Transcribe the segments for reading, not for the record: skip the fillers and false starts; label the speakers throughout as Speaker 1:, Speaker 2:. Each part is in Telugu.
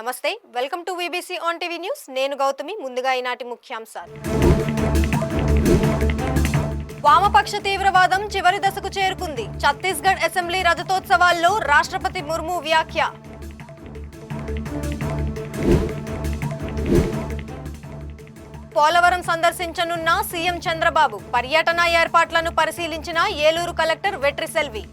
Speaker 1: నమస్తే, welcome to VBC on TV news. నేను గౌతమి. ముందుగా ఈనాటి ముఖ్యాంశాలు. వామపక్ష తీవ్రవాదం చివరి దశకు చేరుకుంది. ఛత్తీస్గఢ్ అసెంబ్లీ రజతోత్సవాల్లో రాష్ట్రపతి ముర్ము వ్యాఖ్య. పోలవరం సందర్శించనున్న సీఎం చంద్రబాబు. పర్యటన ఏర్పాట్లను పరిశీలించిన ఏలూరు కలెక్టర్ వెట్రిసెల్వి.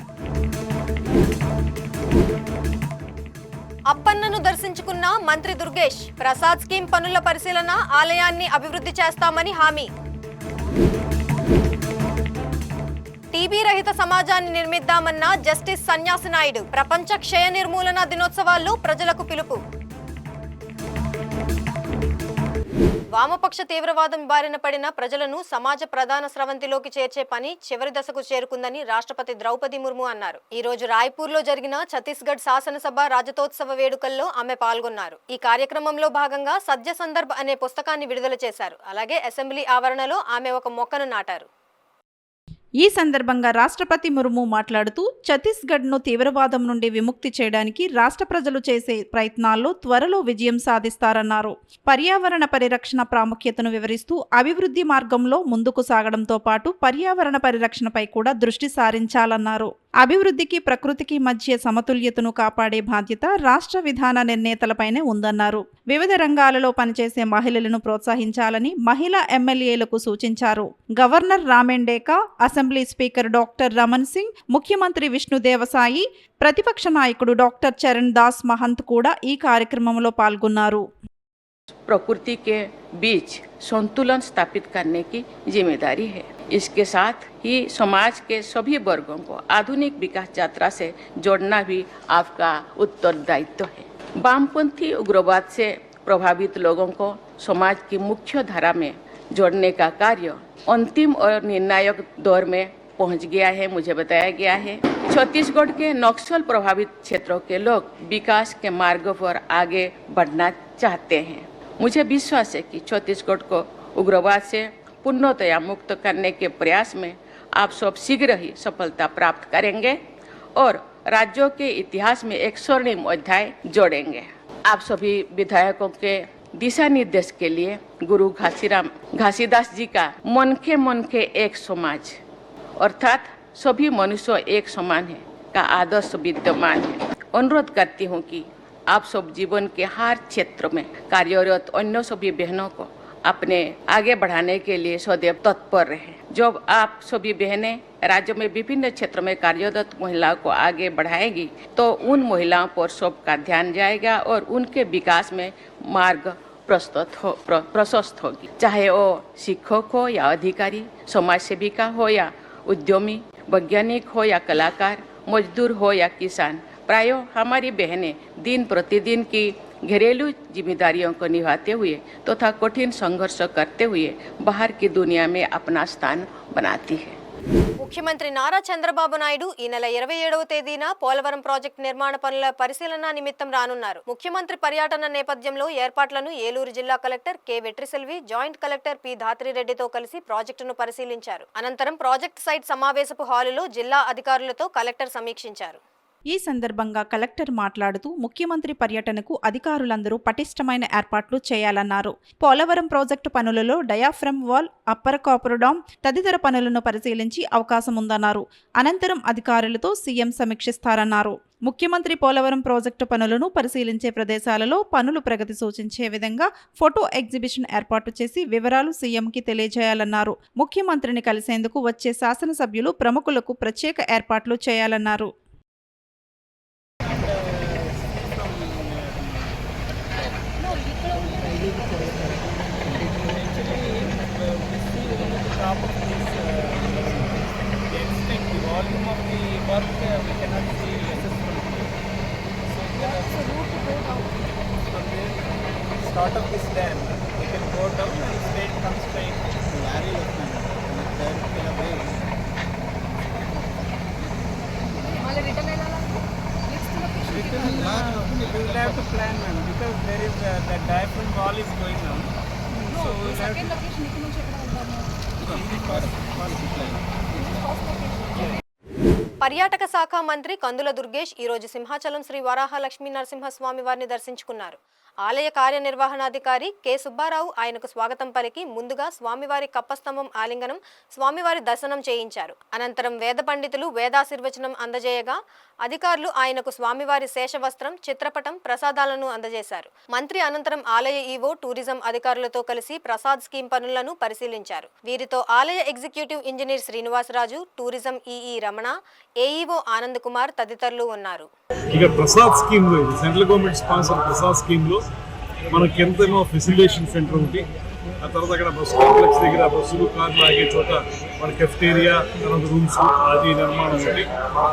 Speaker 1: అప్పన్నను దర్శించుకున్న మంత్రి దుర్గేష్. ప్రసాద్ స్కీమ్ పనుల పరిశీలన, ఆలయాన్ని అభివృద్ధి చేస్తామని హామీ. టీబీ రహిత సమాజాన్ని నిర్మిద్దామన్న జస్టిస్ సన్యాసి నాయుడు. ప్రపంచ క్షయ నిర్మూలన దినోత్సవాల్లో ప్రజలకు పిలుపు. వామపక్ష తీవ్రవాదం బారిన పడిన ప్రజలను సమాజ ప్రధాన స్రవంతిలోకి చేర్చే పని చివరి దశకు చేరుకుందని రాష్ట్రపతి ద్రౌపది ముర్ము అన్నారు. ఈ రోజు రాయ్పూర్లో జరిగిన ఛత్తీస్గఢ్ శాసనసభ రాజతోత్సవ వేడుకల్లో ఆమె పాల్గొన్నారు. ఈ కార్యక్రమంలో భాగంగా సద్య సందర్భ్ అనే పుస్తకాన్ని విడుదల చేశారు. అలాగే అసెంబ్లీ ఆవరణలో ఆమె ఒక మొక్కను నాటారు.
Speaker 2: ఈ సందర్భంగా రాష్ట్రపతి ముర్ము మాట్లాడుతూ ఛత్తీస్గఢ్ను తీవ్రవాదం నుండి విముక్తి చేయడానికి రాష్ట్ర ప్రజలు చేసే ప్రయత్నాల్లో త్వరలో విజయం సాధిస్తారన్నారు. పర్యావరణ పరిరక్షణ ప్రాముఖ్యతను వివరిస్తూ అభివృద్ధి మార్గంలో ముందుకు సాగడంతో పాటు పర్యావరణ పరిరక్షణపై కూడా దృష్టి సారించాలన్నారు. అభివృద్ధికి ప్రకృతికి మధ్య సమతుల్యతను కాపాడే బాధ్యత రాష్ట్ర విధాన నిర్ణేతలపైనే ఉందన్నారు. వివిధ రంగాలలో పనిచేసే మహిళలను ప్రోత్సహించాలని మహిళా ఎమ్మెల్యేలకు సూచించారు. Governor Ramen Deka, assembly speaker doctor Raman Singh, ముఖ్యమంత్రి విష్ణుదేవసాయి, ప్రతిపక్ష నాయకుడు డాక్టర్ చరణ్ దాస్ మహంత్ కూడా ఈ కార్యక్రమంలో పాల్గొన్నారు.
Speaker 3: प्रकृति के बीच संतुलन स्थापित करने की जिम्मेदारी है। इसके साथ ही समाज के सभी वर्गों को आधुनिक विकास यात्रा से जोड़ना भी आपका उत्तरदायित्व है। वामपंथी उग्रवाद से प्रभावित लोगों को समाज की मुख्य धारा में जोड़ने का कार्य अंतिम और निर्णायक दौर में पहुंच गया है, मुझे बताया गया है। छत्तीसगढ़ के नक्सल प्रभावित क्षेत्रों के लोग विकास के मार्ग पर आगे बढ़ना चाहते हैं। मुझे विश्वास है कि छत्तीसगढ़ को उग्रवाद से पूर्णतया मुक्त करने के प्रयास में आप सब शीघ्र ही सफलता प्राप्त करेंगे और राज्यों के इतिहास में एक स्वर्णिम अध्याय जोड़ेंगे। आप सभी विधायकों के दिशा निर्देश के लिए गुरु घासीदास जी का मन के एक समाज अर्थात सभी मनुष्य एक समान है का आदर्श विद्यमान है। अनुरोध करती हूँ कि आप सब जीवन के हर क्षेत्र में कार्यरत अन्य सभी बहनों को अपने आगे बढ़ाने के लिए सदैव तत्पर रहें। जब आप सभी बहनें राज्य में विभिन्न क्षेत्रों में कार्यरत महिलाओं को आगे बढ़ाएगी तो उन महिलाओं पर सबका ध्यान जाएगा और उनके विकास में मार्ग प्रशस्त होगी। चाहे वो शिक्षक हो या अधिकारी, समाज सेविका हो या उद्यमी, वैज्ञानिक हो या कलाकार, मजदूर हो या किसान, प्राय हमारी बहनें दिन प्रतिदिन की घरेलू जिम्मेदारियों को निभाते हुए तथा कठिन संघर्ष करते हुए बाहर की दुनिया में अपना स्थान बनाती है।
Speaker 1: ముఖ్యమంత్రి నారా చంద్రబాబు నాయుడు ఈ నెల 27వ తేదీన పోలవరం ప్రాజెక్టు నిర్మాణ పనుల పరిశీలన నిమిత్తం రానున్నారు. ముఖ్యమంత్రి పర్యటన నేపథ్యంలో ఏర్పాట్లను ఏలూరు జిల్లా collector K Vetriselvi, joint collector P ధాత్రిరెడ్డితో కలిసి ప్రాజెక్టును పరిశీలించారు. అనంతరం ప్రాజెక్టు సైట్ సమావేశపు హాలులో జిల్లా అధికారులతో కలెక్టర్ సమీక్షించారు.
Speaker 2: ఈ సందర్భంగా కలెక్టర్ మాట్లాడుతూ ముఖ్యమంత్రి పర్యటనకు అధికారులందరూ పటిష్టమైన ఏర్పాట్లు చేయాలన్నారు. పోలవరం ప్రాజెక్టు పనులలో diaphragm wall, upper coffer dam తదితర పనులను పరిశీలించి అవకాశం ఉందన్నారు. అనంతరం అధికారులతో సీఎం సమీక్షిస్తారన్నారు. ముఖ్యమంత్రి పోలవరం ప్రాజెక్టు పనులను పరిశీలించే ప్రదేశాలలో పనులు ప్రగతి సూచించే విధంగా ఫోటో ఎగ్జిబిషన్ ఏర్పాటు చేసి వివరాలు సీఎంకి తెలియజేయాలన్నారు. ముఖ్యమంత్రిని కలిసేందుకు వచ్చే శాసనసభ్యులు, ప్రముఖులకు ప్రత్యేక ఏర్పాట్లు చేయాలన్నారు.
Speaker 4: Start of this dam, you can go down and straight come straight to Larry Lukman. We will have to plan, man, because there is the diaphragm wall is going on.
Speaker 5: No, so the second location ikkada nunchi ekkada undamu.
Speaker 4: This is first location.
Speaker 1: పర్యాటక శాఖ మంత్రి కందుల దుర్గేష్ ఈరోజు సింహాచలం శ్రీ వరాహ లక్ష్మీ నరసింహస్వామి వారిని దర్శించుకున్నారు. ఆలయ కార్యనిర్వహణాధికారి కె సుబ్బారావు ఆయనకు స్వాగతం పలికి ముందుగా స్వామివారి కప్పస్తంభం ఆలింగనం, స్వామివారి దర్శనం చేయించారు. అనంతరం వేద పండితులు వేదాశీర్వచనం అందజేయగా అధికారులు ఆయనకు స్వామివారి శేషవస్త్రం, చిత్రపటం, ప్రసాదాలను అందజేశారు. మంత్రి అనంతరం ఆలయ ఈవో, టూరిజం అధికారులతో కలిసి ప్రసాద్ స్కీమ్ పనులను పరిశీలించారు. వీరితో ఆలయ executive engineer Srinivasaraju, tourism EE Ramana, AEO Anand Kumar తదితరులు ఉన్నారు.
Speaker 6: ఇక ప్రసాద్ స్కీమ్ లో central government sponsor Prasad scheme లో మనకి ఎంతనో ఫెసిలిటేషన్ సెంటర్ ఉంది. ఆ తర్వాత అక్కడ బస్సు కాంప్లెక్స్ దగ్గర బస్సులు కార్లు ఆగే చోట మన కెఫ్టేరియా, తర్వాత రూమ్స్ అది నిర్మాణం ఉంది.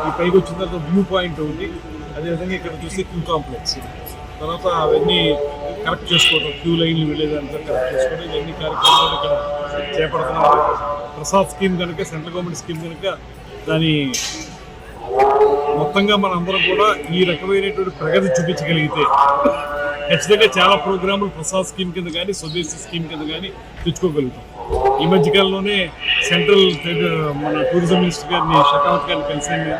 Speaker 6: ఈ పైకి వచ్చిన తర్వాత వ్యూ పాయింట్ ఉంది. అదేవిధంగా ఇక్కడ చూస్తే క్యూ కాంప్లెక్స్, తర్వాత అవన్నీ కరెక్ట్ చేసుకోవడం, క్యూ లైన్లు వెళ్ళేదంతా కరెక్ట్ చేసుకోవడం, ఇవన్నీ కార్యక్రమాలు ఇక్కడ చేపడుతున్నారు. ప్రసాద్ స్కీమ్ కనుక సెంట్రల్ గవర్నమెంట్ స్కీమ్ కనుక దాని మొత్తంగా మన అందరం కూడా ఈ రకమైనటువంటి ప్రగతి చూపించగలిగితే ఖచ్చితంగా చాలా ప్రోగ్రాములు ప్రసాద్ స్కీమ్ కింద కానీ స్వదేశీ స్కీమ్ కింద కానీ తెచ్చుకోగలుగుతాం. ఈ మధ్యకాలంలోనే సెంట్రల్ మన టూరిజం మినిస్టర్ గారిని, షెకావత్ గారిని కలిసాను.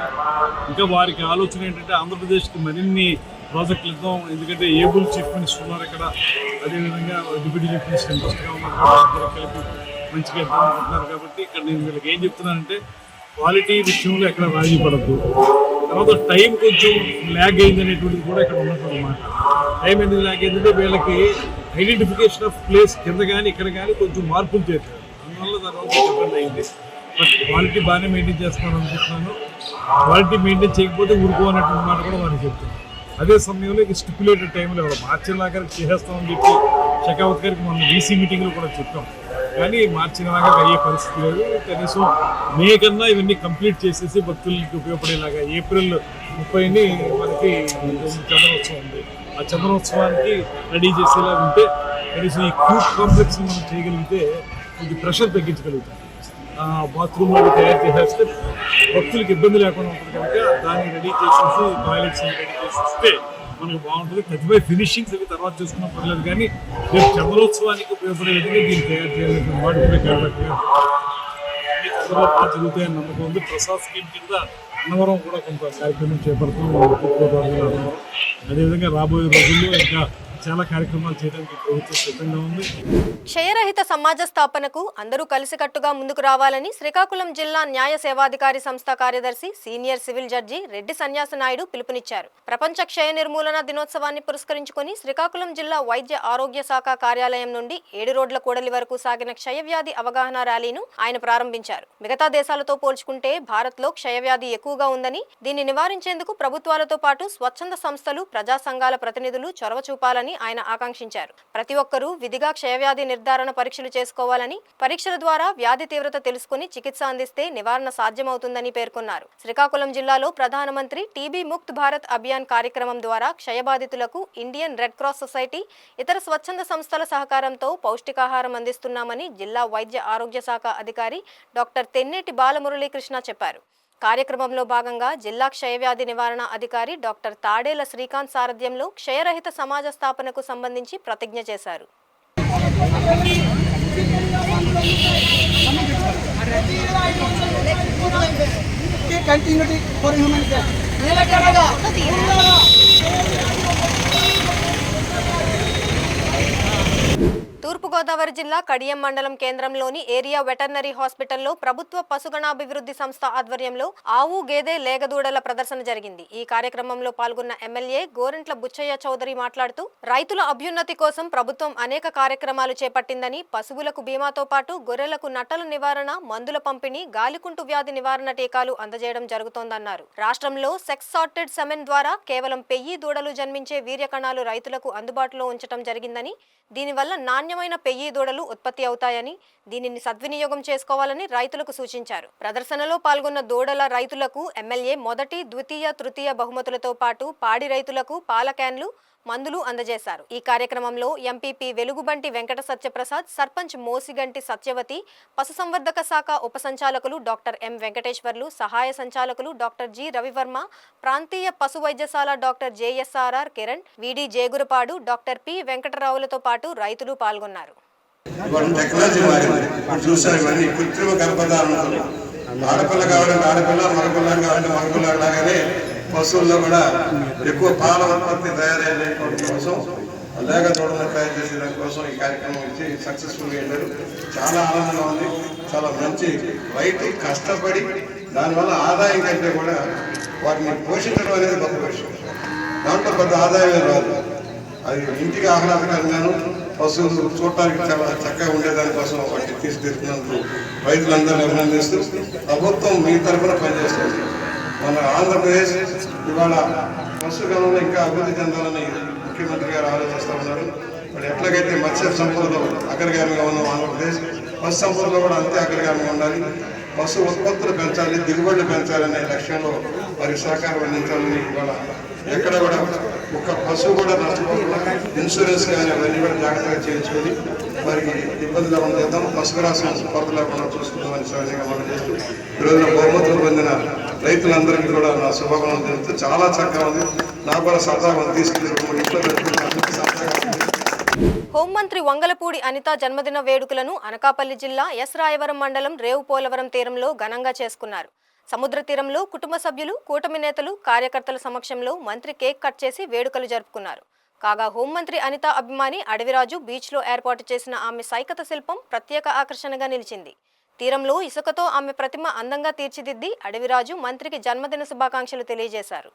Speaker 6: ఇంకా వారికి ఆలోచన ఏంటంటే ఆంధ్రప్రదేశ్కి మరిన్ని ప్రాజెక్టులు ఇద్దాం. ఎందుకంటే ఏబుల్ చీఫ్ మినిస్టర్ ఉన్నారు ఇక్కడ, అదేవిధంగా డిప్యూటీ చీఫ్ మినిస్టర్ ఇంట్రెస్ట్గా ఉన్నారు, కలిపి మంచిగా ఇద్దాం అనుకుంటున్నారు. కాబట్టి ఇక్కడ నేను వీళ్ళకి ఏం చెప్తున్నానంటే క్వాలిటీ విషయంలో ఎక్కడ రాజీ పడద్దు. తర్వాత టైం కొంచెం ల్యాగ్ అయింది అనేటువంటిది కూడా ఇక్కడ ఉన్నటువంటి మాట. టైం ఎందుకు ల్యాగ్ అయిందంటే వీళ్ళకి ఐడెంటిఫికేషన్ ఆఫ్ ప్లేస్ కింద కానీ ఇక్కడ కానీ కొంచెం మార్పులు చేశారు. అందువల్ల దానివల్ల ఇబ్బంది అయింది. బట్ క్వాలిటీ బాగానే మెయింటైన్ చేస్తున్నాను అనుకుంటున్నాను. క్వాలిటీ మెయింటైన్ చేయకపోతే ఊరుకోనటువంటి మాట కూడా వారికి చెప్తాను. అదే సమయంలో ఇక స్టిపులేటెడ్ టైంలో మార్చి లాగా చేసేస్తామని చెప్పి షెకావత్ గారికి మనం వీసీ మీటింగ్లో కూడా చెప్పాం. కానీ మార్చిలాగా అయ్యే పరిస్థితి లేదు. కనీసం మే కన్నా ఇవన్నీ కంప్లీట్ చేసేసి భక్తులకి ఉపయోగపడేలాగా ఏప్రిల్ 30ని మనకి చంద్రోత్సవం ఉంది. ఆ చంద్రోత్సవానికి రెడీ చేసేలా ఉంటే కనీసం ఈ క్యూ కాంప్లెక్స్ మనం చేయగలిగితే కొంచెం ప్రెషర్ తగ్గించగలుగుతాం. బాత్రూమ్ అవి తయారు చేసేస్తే భక్తులకు ఇబ్బంది లేకుండా ఉంటుంది. కనుక దాన్ని రెడీ చేసేసి టాయిలెట్స్ రెడీ చేసేస్తే మనకు బాగుంటుంది. ప్రతిభ ఫినిషింగ్స్ అవి తర్వాత చేసుకున్న పర్లేదు, కానీ రేపు చంద్రోత్సవానికి ఉపయోగపడే విధంగా దీన్ని తయారు చేయాలని వాటి కూడా కాబట్టి బాగా జరుగుతాయని నమ్మకం ఉంది. ప్రసాద్ స్కీమ్ కింద అన్నవరం కూడా కొంత కార్యక్రమం చేపడుతున్నాం. అదేవిధంగా రాబోయే రోజుల్లో ఇంకా చాలా కార్యక్రమాలు చేయడానికి ప్రభుత్వం సిద్ధంగా ఉంది.
Speaker 1: క్షయరహిత సమాజ స్థాపనకు అందరూ కలిసికట్టుగా ముందుకు రావాలని శ్రీకాకుళం జిల్లా న్యాయ సేవాధికారి సంస్థ కార్యదర్శి, సీనియర్ సివిల్ జడ్జి రెడ్డి సన్యాస నాయుడు పిలుపునిచ్చారు. ప్రపంచ క్షయ నిర్మూలన దినోత్సవాన్ని పురస్కరించుకొని శ్రీకాకుళం జిల్లా వైద్య ఆరోగ్య శాఖ కార్యాలయం నుండి 7 రోడ్ల కూడలి వరకు సాగిన క్షయవ్యాధి అవగాహన ర్యాలీను ఆయన ప్రారంభించారు. మిగతా దేశాలతో పోల్చుకుంటే భారత్లో క్షయవ్యాధి ఎక్కువగా ఉందని, దీన్ని నివారించేందుకు ప్రభుత్వాలతో పాటు స్వచ్ఛంద సంస్థలు, ప్రజా సంఘాల ప్రతినిధులు చొరవ చూపాలని ఆయన ఆకాంక్షించారు. ప్రతి ఒక్కరూ విధిగా క్షయవ్యాధి నిర్ధారణ పరీక్షలు చేసుకోవాలని, పరీక్షల ద్వారా వ్యాధి తీవ్రత తెలుసుకుని చికిత్స అందిస్తే నివారణ సాధ్యమవుతుందని పేర్కొన్నారు. శ్రీకాకుళం జిల్లాలో ప్రధానమంత్రి టీబీ ముక్త్ భారత్ అభియాన్ కార్యక్రమం ద్వారా క్షయబాధితులకు ఇండియన్ రెడ్ క్రాస్ సొసైటీ, ఇతర స్వచ్ఛంద సంస్థల సహకారంతో పౌష్టికాహారం అందిస్తున్నామని జిల్లా వైద్య ఆరోగ్య శాఖ అధికారి డాక్టర్ తెన్నేటి బాలమురళీకృష్ణ చెప్పారు. కార్యక్రమంలో భాగంగా జిల్లా క్షయవ్యాధి నివారణ అధికారి డాక్టర్ తాడేల శ్రీకాంత్ సారథ్యంలో క్షయరహిత సమాజ స్థాపనకు సంబంధించి ప్రతిజ్ఞ చేశారు. తూర్పుగోదావరి జిల్లా కడియం మండలం కేంద్రంలోని ఏరియా వెటర్నరీ హాస్పిటల్లో ప్రభుత్వ పశుగణాభివృద్ధి సంస్థ ఆధ్వర్యంలో ఆవు, గేదె, లేగదూడల ప్రదర్శన జరిగింది. ఈ కార్యక్రమంలో పాల్గొన్న ఎమ్మెల్యే గోరంట్ల బుచ్చయ్య చౌదరి మాట్లాడుతూ రైతుల అభ్యున్నతి కోసం ప్రభుత్వం అనేక కార్యక్రమాలు చేపట్టిందని, పశువులకు బీమాతో పాటు గొర్రెలకు నట్టల నివారణ, మందుల పంపిణీ, గాలికుంటు వ్యాధి నివారణ టీకాలు అందజేయడం జరుగుతోందన్నారు. రాష్ట్రంలో సెక్స్ సార్టెడ్ సెమెన్ ద్వారా కేవలం 1000 దూడలు జన్మించే వీర్య కణాలు రైతులకు అందుబాటులో ఉంచడం జరిగిందని, దీనివల్ల నాణ్యమైన 1000 దూడలు ఉత్పత్తి అవుతాయని, దీనిని సద్వినియోగం చేసుకోవాలని రైతులకు సూచించారు. ప్రదర్శనలో పాల్గొన్న దూడల రైతులకు ఎమ్మెల్యే మొదటి, ద్వితీయ, తృతీయ బహుమతులతో పాటు పాడి రైతులకు పాల క్యాన్లు, మందులు అందజేశారు. ఈ కార్యక్రమంలో ఎంపీపీ వెలుగుబంటి వెంకట సత్యప్రసాద్, సర్పంచ్ మోసిగంటి సత్యవతి, పశుసంవర్ధక శాఖ ఉప సంచాలకులు డాక్టర్ ఎం వెంకటేశ్వర్లు, సహాయ సంచాలకులు డాక్టర్ జి రవివర్మ, ప్రాంతీయ పశు వైద్యశాల డాక్టర్ జేఎస్ఆర్ఆర్ కిరణ్, విడి జేగురపాడు, డాక్టర్ పి వెంకటరావులతో పాటు రైతులు పాల్గొన్నారు.
Speaker 7: ఆడపిల్ల కావాలంటే ఆడపిల్ల, మగపిల్ల కావాలంటే మగపిల్ల లాగానే పశువుల్లో కూడా ఎక్కువ పాల ఉత్పత్తి తయారయ్యేటువంటి కోసం లేక దూడలను తయారు చేసే దానికోసం ఈ కార్యక్రమం ఇచ్చి సక్సెస్ఫుల్గా వెళ్ళారు. చాలా ఆనందంగా ఉంది. చాలా మంచి రైతు కష్టపడి దానివల్ల ఆదాయం కంటే కూడా వాటిని పోషించడం అనేది గొప్ప విషయం. దాంట్లో పెద్ద ఆదాయం రాదు. అది ఇంటికి ఆహ్లాదకరంగాను పశువులు చూడటానికి చాలా చక్కగా ఉండేదానికోసం వాటిని తీసుకెళ్తున్నందుకు రైతులందరినీ అభినందిస్తూ ప్రభుత్వం మీ తరఫున పనిచేస్తుంది. మన ఆంధ్రప్రదేశ్ ఇవాళ పశుగణంలో ఇంకా అభివృద్ధి చెందాలని ముఖ్యమంత్రి గారు ఆలోచిస్తూ ఉన్నారు. మరి ఎట్లాగైతే మత్స్య సంపదలో అగ్రగామిగా ఉన్న ఆంధ్రప్రదేశ్ పశు సంపదలో కూడా అంతే అగ్రగామిగా ఉండాలి. పశు ఉత్పత్తులు పెంచాలి, దిగుబడులు పెంచాలనే లక్ష్యంలో మరి సహకారం అందించాలని ఇవాళ ఎక్కడ కూడా ఒక పశువు కూడా నష్టపోకుండా ఇన్సూరెన్స్ కానీ అవన్నీ కూడా జాగ్రత్తగా చేయించుకొని మరి ఇబ్బంది లేకుండా చేద్దాం. పశువు రాసం కొరత లేకుండా చూసుకుందామని సహజంగా మనం చేస్తూ ఈరోజున బహుమతులు పొందిన రైతులందరికీ కూడా నా శుభాకాంక్షలు తెలుస్తూ చాలా చక్కగా ఉంది. నాకు కూడా సరదాగా తీసుకెళ్ళి ఇంట్లో పెట్టుకుని సరదాగా ఉంది.
Speaker 1: హోంమంత్రి వంగలపూడి అనిత జన్మదిన వేడుకలను అనకాపల్లి జిల్లా ఎస్ రాయవరం మండలం రేవు పోలవరం తీరంలో ఘనంగా చేసుకున్నారు. సముద్ర తీరంలో కుటుంబ సభ్యులు, కూటమి నేతలు, కార్యకర్తల సమక్షంలో మంత్రి కేక్ కట్ చేసి వేడుకలు జరుపుకున్నారు. కాగా హోంమంత్రి అనిత అభిమాని అడవిరాజు బీచ్లో ఏర్పాటు చేసిన ఆమె సైకత శిల్పం ప్రత్యేక ఆకర్షణగా నిలిచింది. తీరంలో ఇసుకతో ఆమె ప్రతిమ అందంగా తీర్చిదిద్ది అడవిరాజు మంత్రికి జన్మదిన శుభాకాంక్షలు తెలియజేశారు.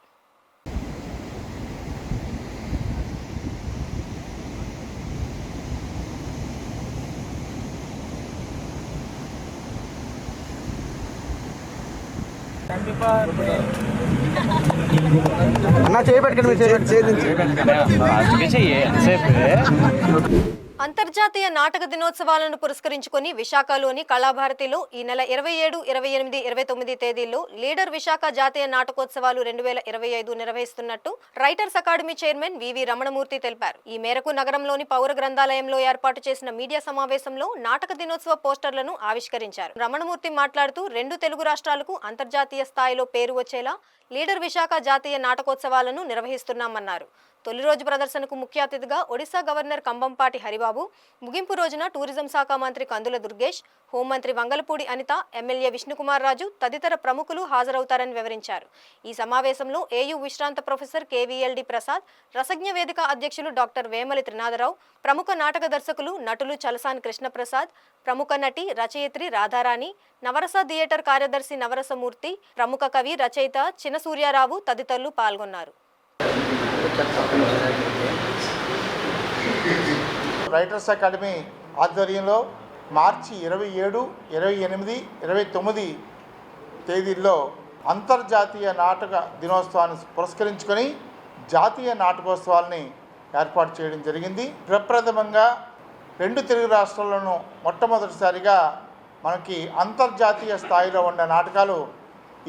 Speaker 1: అంతర్జాతీయ నాటక దినోత్సవాలను పురస్కరించుకొని విశాఖలోని కళాభారతిలో ఈ నెల 27, 28, 29 తేదీల్లో లీడర్ విశాఖ జాతీయ నాటకోత్సవాలు 2025 నిర్వహిస్తున్నట్టు రైటర్స్ అకాడమీ చైర్మన్ వివి రమణమూర్తి తెలిపారు. ఈ మేరకు నగరంలోని పౌర గ్రంథాలయంలో ఏర్పాటు చేసిన మీడియా సమావేశంలో నాటక దినోత్సవ పోస్టర్లను ఆవిష్కరించారు. రమణమూర్తి మాట్లాడుతూ 2 తెలుగు రాష్ట్రాలకు అంతర్జాతీయ స్థాయిలో పేరు వచ్చేలా లీడర్ విశాఖ జాతీయ నాటకోత్సవాలను నిర్వహిస్తున్నామన్నారు. తొలి రోజు ప్రదర్శనకు ముఖ్య అతిథిగా ఒడిశా గవర్నర్ కంబంపాటి హరిబాబు, ముగింపు రోజున టూరిజం శాఖ మంత్రి కందుల దుర్గేష్, హోంమంత్రి వంగలపూడి అనిత, ఎమ్మెల్యే విష్ణుకుమార్ రాజు తదితర ప్రముఖులు హాజరవుతారని వివరించారు. ఈ సమావేశంలో ఏయూ విశ్రాంత ప్రొఫెసర్ కేవీఎల్డి ప్రసాద్, రసజ్ఞ వేదిక అధ్యక్షులు డాక్టర్ వేమలి త్రినాథరావు, ప్రముఖ నాటక దర్శకులు నటులు చలసాని కృష్ణప్రసాద్, ప్రముఖ నటి రచయిత్రి రాధారాణి, నవరస థియేటర్ కార్యదర్శి నవరసమూర్తి, ప్రముఖ కవి రచయిత చిన సూర్యారావు తదితరులు పాల్గొన్నారు.
Speaker 8: రైటర్స్ అకాడమీ ఆధ్వర్యంలో మార్చి 27, 28, 29 తేదీల్లో అంతర్జాతీయ నాటక దినోత్సవాన్ని పురస్కరించుకొని జాతీయ నాటకోత్సవాలని ఏర్పాటు చేయడం జరిగింది. ప్రప్రథమంగా 2 తెలుగు రాష్ట్రాల్లోనూ మొట్టమొదటిసారిగా మనకి అంతర్జాతీయ స్థాయిలో ఉన్న నాటకాలు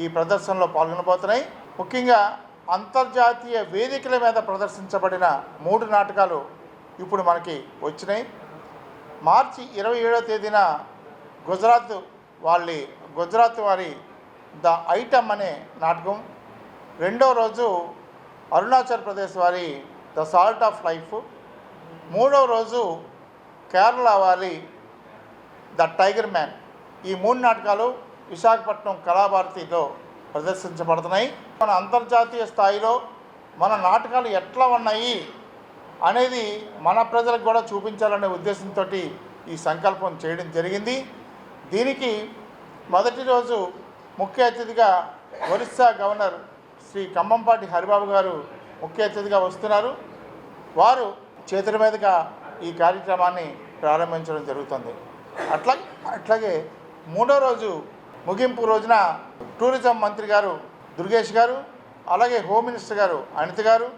Speaker 8: ఈ ప్రదర్శనలో పాల్గొనబోతున్నాయి. ముఖ్యంగా అంతర్జాతీయ వేదికల మీద ప్రదర్శించబడిన 3 నాటకాలు ఇప్పుడు మనకి వచ్చినాయి. మార్చి 27వ తేదీన గుజరాత్ వారి ద ఐటమ్ అనే నాటకం, రెండో రోజు అరుణాచల్ ప్రదేశ్ వారి ద సాల్ట్ ఆఫ్ లైఫ్, మూడవ రోజు కేరళ వారి ద టైగర్ మ్యాన్. ఈ 3 నాటకాలు విశాఖపట్నం కళాభారతిలో ప్రదర్శించబడుతున్నాయి. మన అంతర్జాతీయ స్థాయిలో మన నాటకాలు ఎట్లా ఉన్నాయి అనేది మన ప్రజలకు కూడా చూపించాలనే ఉద్దేశంతో ఈ సంకల్పం చేయడం జరిగింది. దీనికి మొదటి రోజు ముఖ్య అతిథిగా ఒరిస్సా గవర్నర్ శ్రీ కంబంపాటి హరిబాబు గారు ముఖ్య అతిథిగా వస్తున్నారు. వారు చేతుల మీదుగా ఈ కార్యక్రమాన్ని ప్రారంభించడం జరుగుతుంది. అట్లాగే మూడో రోజు ముగింపు రోజున టూరిజం మంత్రి గారు దుర్గేష్ గారు, అలాగే హోమ్ మినిస్టర్ గారు అనిత గారు,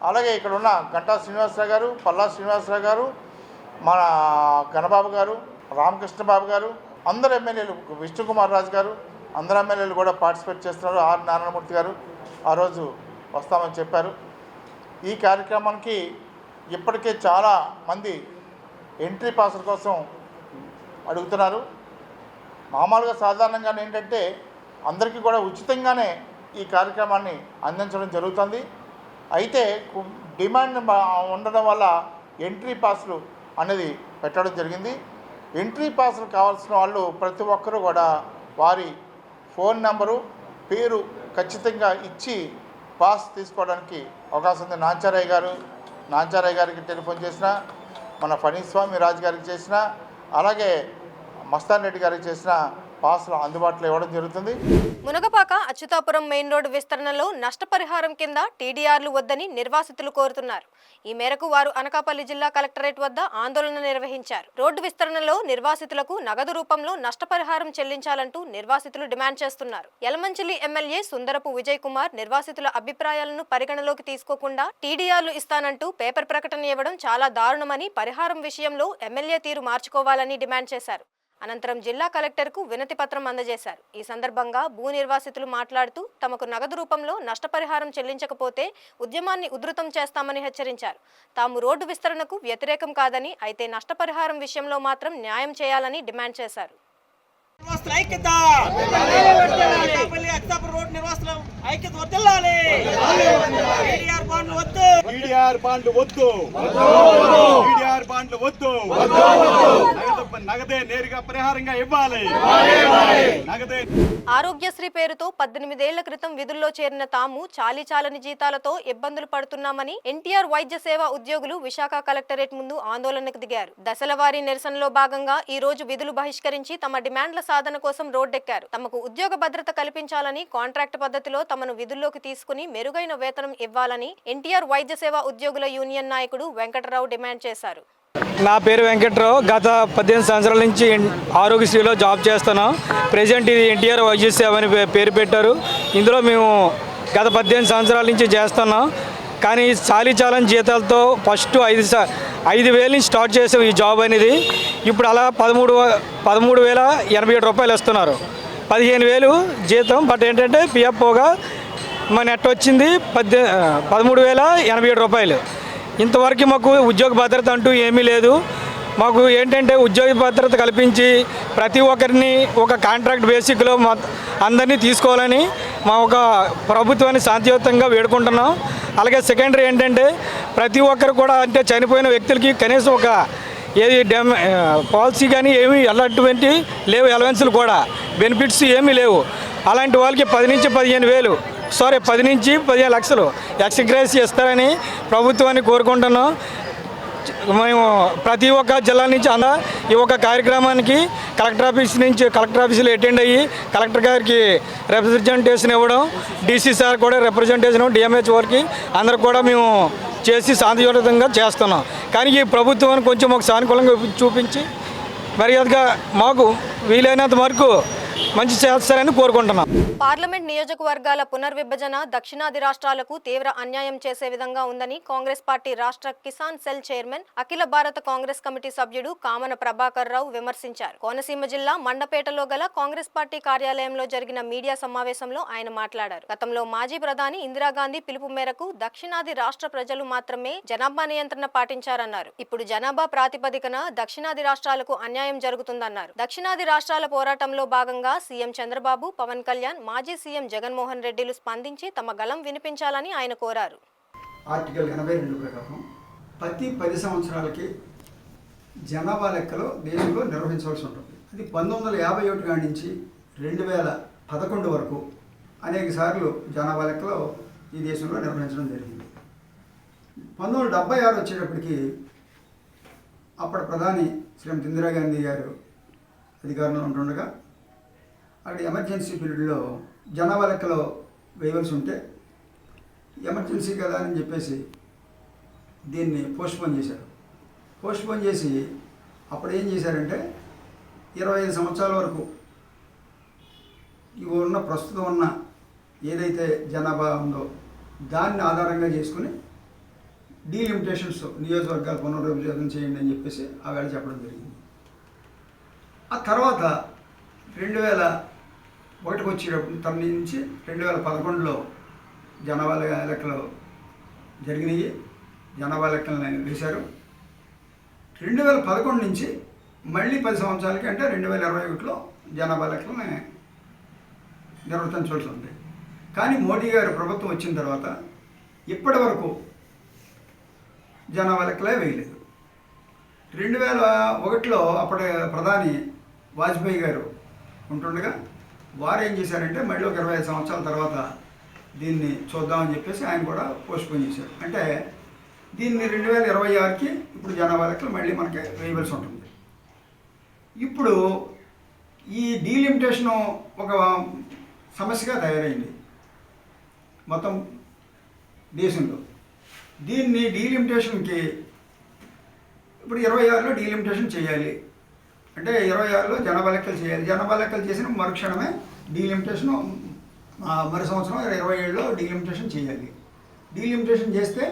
Speaker 8: అలాగే ఇక్కడ ఉన్న గంటా శ్రీనివాసరావు గారు, పల్లా శ్రీనివాసరావు గారు, మన గణబాబు గారు, రామకృష్ణబాబు గారు, అందరు ఎమ్మెల్యేలు, విష్ణుకుమార్ రాజు గారు, అందరు ఎమ్మెల్యేలు కూడా పార్టిసిపేట్ చేస్తున్నారు. ఆర్ నారాయణమూర్తి గారు ఆ రోజు వస్తామని చెప్పారు. ఈ కార్యక్రమానికి ఇప్పటికే చాలా మంది ఎంట్రీ పాసుల కోసం అడుగుతున్నారు. మామూలుగా సాధారణంగా ఏంటంటే అందరికీ కూడా ఉచితంగానే ఈ కార్యక్రమాన్ని అందించడం జరుగుతుంది. అయితే డిమాండ్ ఉండడం వల్ల ఎంట్రీ పాసులు అనేది పెట్టడం జరిగింది. ఎంట్రీ పాసులు కావాల్సిన వాళ్ళు ప్రతి ఒక్కరూ కూడా వారి ఫోన్ నెంబరు పేరు ఖచ్చితంగా ఇచ్చి పాస్ తీసుకోవడానికి అవకాశం ఉంది. నాంచారయ్య గారికి టెలిఫోన్ చేసినా, మన ఫణీస్వామి రాజు గారికి చేసినా, అలాగే మస్తాన్ రెడ్డి గారికి చేసిన పాస్లు అందుబాటులో ఇవ్వడం జరుగుతుంది.
Speaker 1: మునగపాక అచ్యుతాపురం మెయిన్ రోడ్డు విస్తరణలో నష్టపరిహారం కింద టీడీఆర్లు వద్దని నిర్వాసితులు కోరుతున్నారు. ఈ మేరకు వారు అనకాపల్లి జిల్లా కలెక్టరేట్ వద్ద ఆందోళన నిర్వహించారు. రోడ్డు విస్తరణలో నిర్వాసితులకు నగదు రూపంలో నష్టపరిహారం చెల్లించాలంటూ నిర్వాసితులు డిమాండ్ చేస్తున్నారు. యలమంచిలి ఎమ్మెల్యే సుందరపు విజయ్ కుమార్ నిర్వాసితుల అభిప్రాయాలను పరిగణలోకి తీసుకోకుండా టీడీఆర్లు ఇస్తానంటూ పేపర్ ప్రకటన ఇవ్వడం చాలా దారుణమని, పరిహారం విషయంలో ఎమ్మెల్యే తీరు మార్చుకోవాలని డిమాండ్ చేశారు. అనంతరం జిల్లా కలెక్టర్కు వినతి పత్రం అందజేశారు. ఈ సందర్భంగా భూ నిర్వాసితులు మాట్లాడుతూ తమకు నగదు రూపంలో నష్టపరిహారం చెల్లించకపోతే ఉద్యమాన్ని ఉధృతం చేస్తామని హెచ్చరించారు. తాము రోడ్డు విస్తరణకు వ్యతిరేకం కాదని, అయితే నష్టపరిహారం విషయంలో మాత్రం న్యాయం చేయాలని డిమాండ్ చేశారు. ఆరోగ్యశ్రీ పేరుతో 18 ఏళ్ల క్రితం విధుల్లో చేరిన తాము చాలీచాలని జీతాలతో ఇబ్బందులు పడుతున్నామని ఎన్టీఆర్ వైద్య సేవ ఉద్యోగులు విశాఖ కలెక్టరేట్ ముందు ఆందోళనకు దిగారు. దశలవారీ నిరసనలో భాగంగా ఈ రోజు విధులు బహిష్కరించి తమ డిమాండ్ల సాధన కోసం రోడ్డెక్కారు. తమకు ఉద్యోగ భద్రత కల్పించాలని, కాంట్రాక్ట్ పద్ధతిలో తమను విధుల్లోకి తీసుకుని మెరుగైన వేతనం ఇవ్వాలని ఎన్టీఆర్ వైద్య సేవ ఉద్యోగుల యూనియన్ నాయకుడు వెంకటరావు డిమాండ్ చేశారు.
Speaker 9: నా పేరు వెంకట్రావు. గత 18 సంవత్సరాల నుంచి ఆరోగ్యశ్రీలో జాబ్ చేస్తాను. ప్రెజెంట్ ఇది ఎన్టీఆర్ వైద్య సేవ అని పేరు పెట్టారు. ఇందులో మేము గత 18 సంవత్సరాల నుంచి చేస్తున్నాం. కానీ చాలీచాలని జీతాలతో ఫస్ట్ 5,000 నుంచి స్టార్ట్ చేసాం ఈ జాబ్ అనేది. ఇప్పుడు అలా 13,087 రూపాయలు ఇస్తున్నారు. 15,000 జీతం. బట్ ఏంటంటే పిఎఫ్ పోగా మా నెట్ వచ్చింది 13,087 రూపాయలు. ఇంతవరకు మాకు ఉద్యోగ భద్రత అంటూ ఏమీ లేదు. మాకు ఏంటంటే ఉద్యోగ భద్రత కల్పించి ప్రతి ఒక్కరిని ఒక కాంట్రాక్ట్ బేసిక్లో అందరినీ తీసుకోవాలని మా ఒక ప్రభుత్వాన్ని శాంతియుతంగా వేడుకుంటున్నాం. అలాగే సెకండరీ ఏంటంటే ప్రతి ఒక్కరు కూడా అంటే చనిపోయిన వ్యక్తులకి కనీసం ఒక ఏది పాలసీ కానీ ఏమీ అలాంటివంటి లేవు. అలవెన్స్లు కూడా బెనిఫిట్స్ ఏమీ లేవు. అలాంటి వాళ్ళకి 10 నుంచి 15 లక్షలు ఎక్స్గ్రేస్ ఇస్తారని ప్రభుత్వాన్ని కోరుకుంటున్నాం. మేము ప్రతి ఒక్క జిల్లా నుంచి ఈ ఒక్క కార్యక్రమానికి కలెక్టర్ ఆఫీసులో అటెండ్ అయ్యి కలెక్టర్ గారికి రిప్రజెంటేషన్ ఇవ్వడం, డీసీ సార్ కూడా రిప్రజెంటేషన్, డిఎంహెచ్ వారికి అందరూ కూడా మేము చేసి శాంతియుతంగా చేస్తున్నాం. కానీ ఈ ప్రభుత్వాన్ని కొంచెం ఒక సానుకూలంగా చూపించి మర్యాదగా మాకు వీలైనంత వరకు మంచి చేస్తారని కోరుకుంటున్నాం.
Speaker 1: పార్లమెంట్ నియోజకవర్గాల పునర్విభజన దక్షిణాది రాష్ట్రాలకు తీవ్ర అన్యాయం చేసే విధంగా ఉందని కాంగ్రెస్ పార్టీ రాష్ట్ర కిసాన్ సెల్ చైర్మన్, అఖిల భారత కాంగ్రెస్ కమిటీ సభ్యుడు కామన ప్రభాకర్ రావు విమర్శించారు. కోనసీమ జిల్లా మండపేటలో గల కాంగ్రెస్ పార్టీ కార్యాలయంలో జరిగిన మీడియా సమావేశంలో ఆయన మాట్లాడారు. గతంలో మాజీ ప్రధాని ఇందిరాగాంధీ పిలుపు మేరకు దక్షిణాది రాష్ట్ర ప్రజలు మాత్రమే జనాభా నియంత్రణ పాటించారన్నారు. ఇప్పుడు జనాభా ప్రాతిపదికన దక్షిణాది రాష్ట్రాలకు అన్యాయం జరుగుతుందన్నారు. దక్షిణాది రాష్ట్రాల పోరాటంలో భాగంగా సీఎం చంద్రబాబు, పవన్ కళ్యాణ్, మాజీ సీఎం జగన్మోహన్ రెడ్డిలు స్పందించి తమ గళం వినిపించాలని ఆయన కోరారు.
Speaker 10: ఆర్టికల్ 82 ప్రకారం ప్రతి 10 సంవత్సరాలకి జనాభా లెక్కలో దేశంలో నిర్వహించవలసి ఉంటుంది. అది 1951 కాడి నుంచి 2011 వరకు అనేక సార్లు జనాభా లెక్కలో ఈ దేశంలో నిర్వహించడం జరిగింది. 1976 వచ్చేటప్పటికి అప్పటి ప్రధాని శ్రీమతి ఇందిరాగాంధీ గారు అధికారంలో ఉంటుండగా అక్కడ ఎమర్జెన్సీ పీరియడ్లో జనాభా లెక్కలో వేయవలసి ఉంటే ఎమర్జెన్సీ కదా అని చెప్పేసి దీన్ని పోస్ట్పోన్ చేశారు. పోస్ట్పోన్ చేసి అప్పుడు ఏం చేశారంటే 25 సంవత్సరాల వరకు ప్రస్తుతం ఉన్న ఏదైతే జనాభా ఉందో దాన్ని ఆధారంగా చేసుకుని డీలిమిటేషన్స్ నియోజకవర్గాలు పునర్విభజన చేయండి అని చెప్పేసి ఆ వేళ చెప్పడం జరిగింది. ఆ తర్వాత 2001 వచ్చేటప్పుడు తన నుంచి 2011లో జనాభా లెక్కలు జరిగినాయి. జనాభా లెక్కలను వేశారు. 2011 నుంచి మళ్ళీ 10 సంవత్సరాలకి అంటే 2021లో జనాభా లెక్కలని నిర్వర్తించవలసి ఉంది. కానీ మోడీ గారు ప్రభుత్వం వచ్చిన తర్వాత ఇప్పటి వరకు జనాభా లెక్కలే వేయలేదు. 2001లో అప్పటి ప్రధాని వాజ్పేయి గారు ఉంటుండగా వారు ఏం చేశారంటే మళ్ళీ ఒక 25 సంవత్సరాల తర్వాత దీన్ని చూద్దామని చెప్పేసి ఆయన కూడా పోస్ట్పోన్ చేశారు. అంటే దీన్ని 2026కి ఇప్పుడు జనాభా లెక్కలు మళ్ళీ మనకి వేయవలసి ఉంటుంది. ఇప్పుడు ఈ డీలిమిటేషను ఒక సమస్యగా తయారైంది మొత్తం దేశంలో. దీన్ని డీలిమిటేషన్కి ఇప్పుడు 26లో డీలిమిటేషన్ చేయాలి అంటే 26లో జనాభా లెక్కలు చేయాలి. జనాభా లెక్కలు చేసిన మరుక్షణమే డీలిమిటేషను మరు సంవత్సరం 27లో డీలిమిటేషన్ చేయాలి. డీలిమిటేషన్ చేస్తే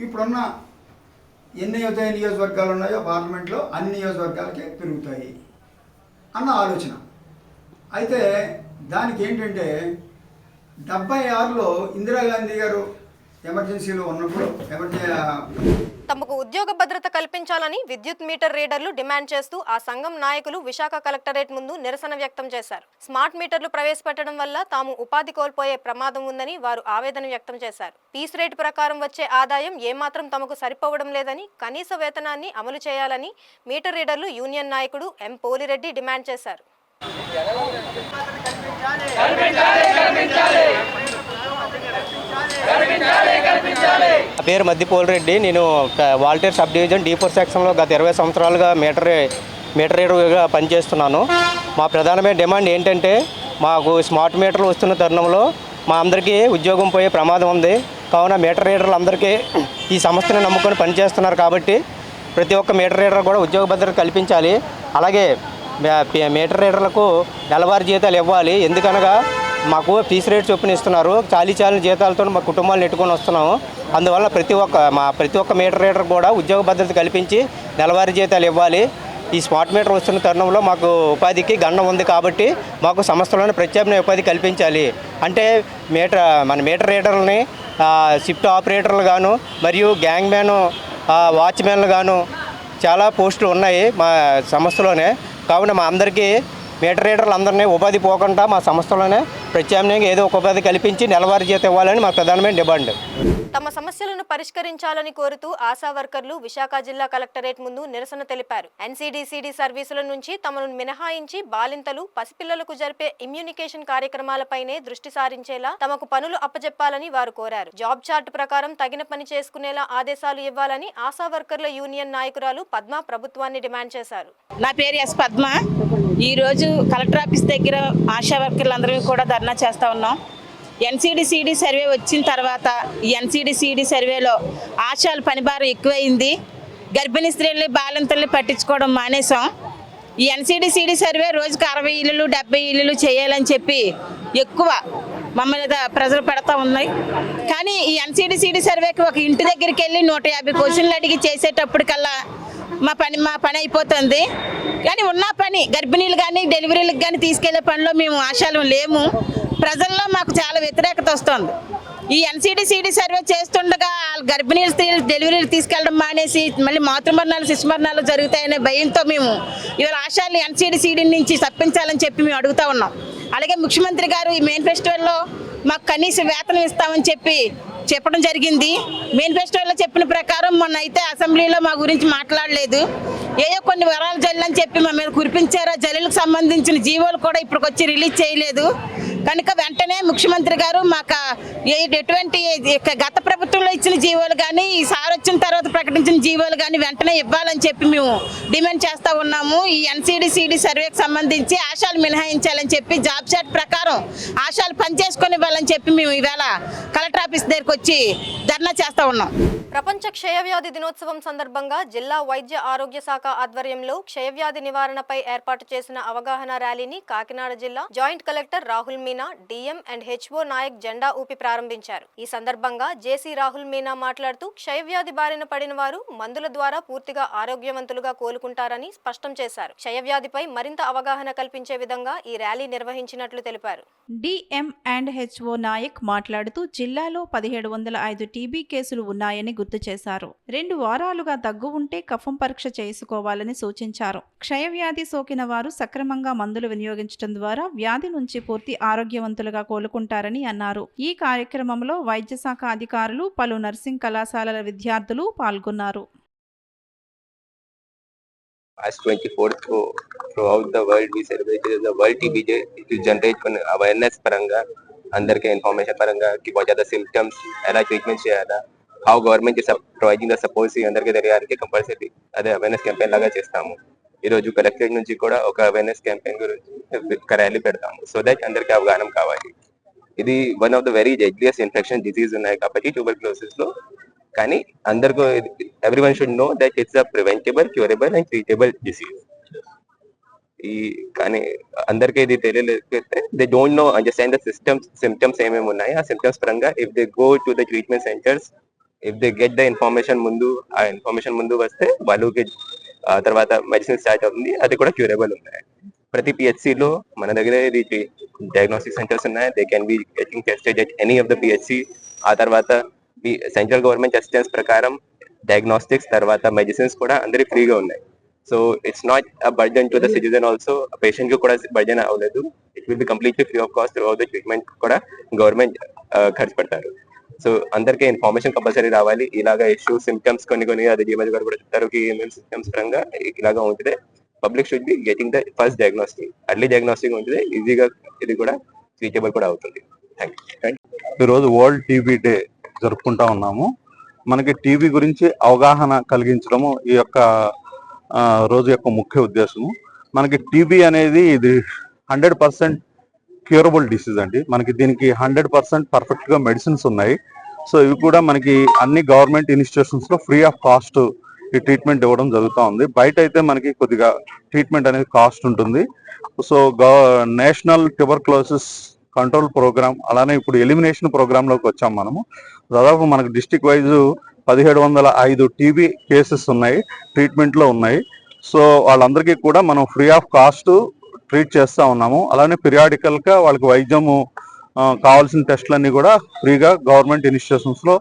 Speaker 10: ఇప్పుడున్న ఎన్ని నియోజకవర్గాలు ఉన్నాయో పార్లమెంట్లో అన్ని నియోజకవర్గాలకి పెరుగుతాయి అన్న ఆలోచన. అయితే దానికి ఏంటంటే 76లో ఇందిరాగాంధీ గారు ఎమర్జెన్సీలో ఉన్నప్పుడు
Speaker 1: తమకు ఉద్యోగ భద్రత కల్పించాలని విద్యుత్ మీటర్ రీడర్లు డిమాండ్ చేస్తూ ఆ సంఘం నాయకులు విశాఖ కలెక్టరేట్ ముందు నిరసన వ్యక్తం చేశారు. స్మార్ట్ మీటర్లు ప్రవేశపెట్టడం వల్ల తాము ఉపాధి కోల్పోయే ప్రమాదం ఉందని వారు ఆవేదన వ్యక్తం చేశారు. పీస్ రేటు ప్రకారం వచ్చే ఆదాయం ఏమాత్రం తమకు సరిపోవడం లేదని, కనీస వేతనాన్ని అమలు చేయాలని మీటర్ రీడర్లు యూనియన్ నాయకుడు ఎం పోలిరెడ్డి డిమాండ్ చేశారు.
Speaker 11: నా పేరు మద్ది పోలిరెడ్డి. నేను వాల్టేర్ సబ్ డివిజన్ D4 సెక్షన్లో గత 20 సంవత్సరాలుగా మీటర్ రీడర్గా పనిచేస్తున్నాను. మా ప్రధానమైన డిమాండ్ ఏంటంటే మాకు స్మార్ట్ మీటర్లు వస్తున్న తరుణంలో మా అందరికీ ఉద్యోగం పోయే ప్రమాదం ఉంది. కావున మీటర్ రీడర్లు అందరికీ ఈ సంస్థను నమ్ముకొని పనిచేస్తున్నారు కాబట్టి ప్రతి ఒక్క మీటర్ రీడర్ కూడా ఉద్యోగ భద్రత కల్పించాలి. అలాగే మీటర్ రీడర్లకు నెలవారీ జీతాలు ఇవ్వాలి. ఎందుకనగా మాకు ఫీస్ రేట్ చొప్పున ఇస్తున్నారు. చాలీ జీతాలతో మా కుటుంబాలు నెట్టుకొని వస్తున్నాము. అందువల్ల ప్రతి ఒక్క మీటర్ రీడర్ కూడా ఉద్యోగ భద్రత కల్పించి నెలవారీ జీతాలు ఇవ్వాలి. ఈ స్మార్ట్ మీటర్ వస్తున్న తరుణంలో మాకు ఉపాధికి గండం ఉంది కాబట్టి మాకు సంస్థలోనే ప్రత్యామ్నాయ ఉపాధి కల్పించాలి. అంటే మన మీటర్ రీడర్లని షిఫ్ట్ ఆపరేటర్లు గాను మరియు గ్యాంగ్ మ్యాను వాచ్మెన్లు గాను చాలా పోస్టులు ఉన్నాయి మా సంస్థలోనే. కావున మా అందరికీ మీటర్ రీడర్లు అందరినీ ఉపాధి పోకుండా మా సంస్థలోనే ప్రత్యామ్నాయంగా ఏదో ఒక ఉపాధి కల్పించి నెలవారీ జీతం ఇవ్వాలని మా ప్రధానమైన డిమాండ్.
Speaker 1: తమ సమస్యలను పరిష్కరించాలని కోరుతూ ఆశా వర్కర్లు విశాఖ జిల్లా కలెక్టరేట్ ముందు నిరసన తెలిపారు. NCDCD సర్వీసుల నుంచి తమను మినహాయించి బాలింతలు, పసిపిల్లలకు జరిపే ఇమ్యూనికేషన్ కార్యక్రమాలపైనే దృష్టి సారించేలా తమకు పనులు అప్పజెప్పాలని వారు కోరారు. జాబ్ చార్ట్ ప్రకారం తగిన పని చేసుకునేలా ఆదేశాలు ఇవ్వాలని ఆశా వర్కర్ల యూనియన్ నాయకురాలు పద్మ ప్రభుత్వాన్ని డిమాండ్ చేశారు.
Speaker 12: నా పేరు ఎస్ పద్మ. ఈరోజు కలెక్టర్ ఆఫీస్ దగ్గర ఆశా వర్కర్లందరూ కూడా ధర్నా చేస్తూ ఉన్నాం. NCDCD సర్వే వచ్చిన తర్వాత ఈ NCDCD సర్వేలో ఆశాల పనిభారం ఎక్కువైంది. గర్భిణీ స్త్రీలని బాలింతల్ని పట్టించుకోవడం మానేసాం. ఈ NCDCD సర్వే రోజుకు 60 ఇళ్ళు 70 ఇళ్ళు చేయాలని చెప్పి ఎక్కువ మమ్మల్ని ప్రజలు పెడతా ఉన్నాయి. కానీ ఈ NCDCD సర్వేకి ఒక ఇంటి దగ్గరికి వెళ్ళి 150 క్వశ్చన్లు అడిగి చేసేటప్పటికల్లా మా పని అయిపోతుంది. కానీ ఉన్న పని గర్భిణీలు కానీ డెలివరీలకు కానీ తీసుకెళ్లే పనిలో మేము ఆశాలు లేము. ప్రజల్లో మాకు చాలా వ్యతిరేకత వస్తుంది. ఈ NCDCD సర్వే చేస్తుండగా గర్భిణీ స్త్రీలు డెలివరీలు తీసుకెళ్ళడం మానేసి మళ్ళీ మాతృమరణాలు శిశుమరణాలు జరుగుతాయనే భయంతో మేము ఇవాళ ఆశాలు NCDCD నుంచి తప్పించాలని చెప్పి మేము అడుగుతా ఉన్నాం. అలాగే ముఖ్యమంత్రి గారు ఈ మేనిఫెస్టోలో మాకు కనీస వేతనం ఇస్తామని చెప్పడం జరిగింది. మేనిఫెస్టోలో చెప్పిన ప్రకారం మొన్న అయితే అసెంబ్లీలో మా గురించి మాట్లాడలేదు. ఏయో కొన్ని వరాలు జల్లని చెప్పి మా మీద కురిపించారు. జల్లులకు సంబంధించిన జీవోలు కూడా ఇప్పటికొచ్చి రిలీజ్ చేయలేదు. కనుక వెంటనే ముఖ్యమంత్రి గారు మాకు ఎటువంటి గత ప్రభుత్వంలో ఇచ్చిన జీవోలు కానీ ఈసారి వచ్చిన తర్వాత ప్రకటించిన జీవోలు కానీ వెంటనే ఇవ్వాలని చెప్పి మేము డిమాండ్ చేస్తూ ఉన్నాము. ఈ NCDCD సర్వేకి సంబంధించి ఆశాలు మినహాయించాలని చెప్పి జాబ్ చార్ట్ ప్రకారం ఆశాలు పనిచేసుకొని ఇవ్వాలని చెప్పి మేము ఈవేళ కలెక్టర్ ఆఫీస్ దగ్గరికి వచ్చి ధర్నా చేస్తూ ఉన్నాం.
Speaker 1: ప్రపంచ క్షయవ్యాధి దినోత్సవం సందర్భంగా జిల్లా వైద్య ఆరోగ్య శాఖ ఆధ్వర్యంలో క్షయవ్యాధి నివారణపై ఏర్పాటు చేసిన అవగాహన ర్యాలీని కాకినాడ జిల్లా joint collector Rahul Meena, DM and HO Nayak జెండా ఊపి ప్రారంభించారు. ఈ సందర్భంగా జేసీ రాహుల్ మీనా మాట్లాడుతూ క్షయవ్యాధి బారిన పడిన వారు మందుల ద్వారా పూర్తిగా ఆరోగ్యవంతులుగా కోలుకుంటారని స్పష్టం చేశారు. క్షయవ్యాధిపై మరింత అవగాహన కల్పించే విధంగా ఈ ర్యాలీ నిర్వహించినట్లు తెలిపారు.
Speaker 2: DM అండ్ HO నాయక్ మాట్లాడుతూ జిల్లాలో 1705 TB కేసులు ఉన్నాయని గుర్తు చేశారు. 2 వారాలుగా దగ్గు ఉంటే కఫం పరీక్ష చేసుకోవాలని సూచించారు. క్షయవ్యాధి సోకిన వారు సక్రమంగా మందులు వినియోగించడం ద్వారా వ్యాధి నుంచి పూర్తి ఆరోగ్యవంతులుగా కోలుకుంటారని అన్నారు. ఈ కార్యక్రమంలో వైద్య శాఖ అధికారులు, పలు నర్సింగ్ కళాశాలల విద్యార్థులు పాల్గొన్నారు.
Speaker 13: As 24th को throughout the world we celebrated the World TB Day to generate awareness పరంగా అందరికీ ఇన్ఫర్మేషన్ పరంగా కి बहुत ज्यादा symptoms ఎలా ట్రీట్మెంట్ చేయాలా how government is providing the support అందరికీ తెలియాలంటే కంపల్సరీ అదే అవేర్నెస్ క్యాంపెయిన్ లాగా చేస్తాము. ఈ రోజు కలెక్టరేట్ నుంచి కూడా ఒక అవేర్నెస్ క్యాంపెయిన్ గురించి ర్యాలీ పెడతాము సో దట్ అందరికీ అవగాహన కావాలి. ఇది one of the very deadliest infection disease ఉన్నాయి కాబట్టి ట్యూబర్క్లోసిస్ లో, కానీ అందరికీ everyone should know that it's a preventable, curable and treatable disease. ఈ కానీ అందరికీ ఇది తెలియలేకపోతే they don't know understand the symptoms ఏమేమి ఉన్నాయి. ఆ సిమ్టమ్స్ పరంగా if they go to the treatment centres, if they get the information ఆ ఇన్ఫర్మేషన్ ముందు వస్తే వాళ్ళకి తర్వాత మెడిసిన్ స్టార్ట్ అవుతుంది. అది కూడా క్యూరబుల్ ఉన్నాయి. ప్రతి పిహెచ్సిలో మన దగ్గర ఇది డయాగ్నోస్టిక్ సెంటర్స్ ఉన్నాయి. They can be getting tested at any of the PHC. ఆ తర్వాత సెంట్రల్ గవర్నమెంట్ అసిస్టెన్స్ ప్రకారం డయాగ్నోస్టిక్స్ తర్వాత మెడిసిన్స్ కూడా అందరికి ఫ్రీగా ఉన్నాయి. So it's not a burden to the citizen also, patient కి కూడా బర్డెన్ అవ్వలేదు. It will be completely free of cost. Through out the treatment కూడా గవర్నమెంట్ ఖర్చు పెడతారు. సో అందరికీ ఇన్ఫర్మేషన్ కంపల్సరీ రావాలి. ఇలాగా ఇష్యూస్ సిమ్టమ్స్ కొన్ని అది డిఎంఎస్ గారు కూడా చెప్తారు ఏమేమి సిమ్టమ్స్ పరంగా ఇలాగా ఉంటుంది. Public should be getting the first diagnostic, early diagnostic ఉంటుంది. ఈజీగా ఇది కూడా ట్రీటబుల్ కూడా అవుతుంది. Thank you.
Speaker 14: ఈరోజు వరల్డ్ టీబీ డే జరుపుకుంటా ఉన్నాము. మనకి టీబీ గురించి అవగాహన కలిగించడము ఈ యొక్క రోజు యొక్క ముఖ్య ఉద్దేశము. మనకి టీబీ అనేది ఇది 100% క్యూరబుల్ డిసీజ్ అండి. మనకి దీనికి 100% పర్ఫెక్ట్గా మెడిసిన్స్ ఉన్నాయి. సో ఇవి కూడా మనకి అన్ని గవర్నమెంట్ ఇన్స్టిట్యూషన్స్లో ఫ్రీ ఆఫ్ కాస్ట్ ఈ ట్రీట్మెంట్ ఇవ్వడం జరుగుతూ ఉంది. బయట అయితే మనకి కొద్దిగా ట్రీట్మెంట్ అనేది కాస్ట్ ఉంటుంది. So national tuberculosis control programme, అలానే ఇప్పుడు ఎలిమినేషన్ ప్రోగ్రాంలోకి వచ్చాం మనము. దాదాపు మనకు డిస్టిక్ వైజ్ 1705 టీబీ కేసెస్ ఉన్నాయి, ట్రీట్మెంట్లో ఉన్నాయి. సో వాళ్ళందరికీ కూడా మనం ఫ్రీ ఆఫ్ కాస్ట్ ట్రీట్ చేస్తూ ఉన్నాము. అలానే పిరియాడికల్గా వాళ్ళకి వైద్యము కావాల్సిన టెస్టులన్నీ కూడా ఫ్రీగా గవర్నమెంట్ ఇన్స్టిట్యూషన్స్లో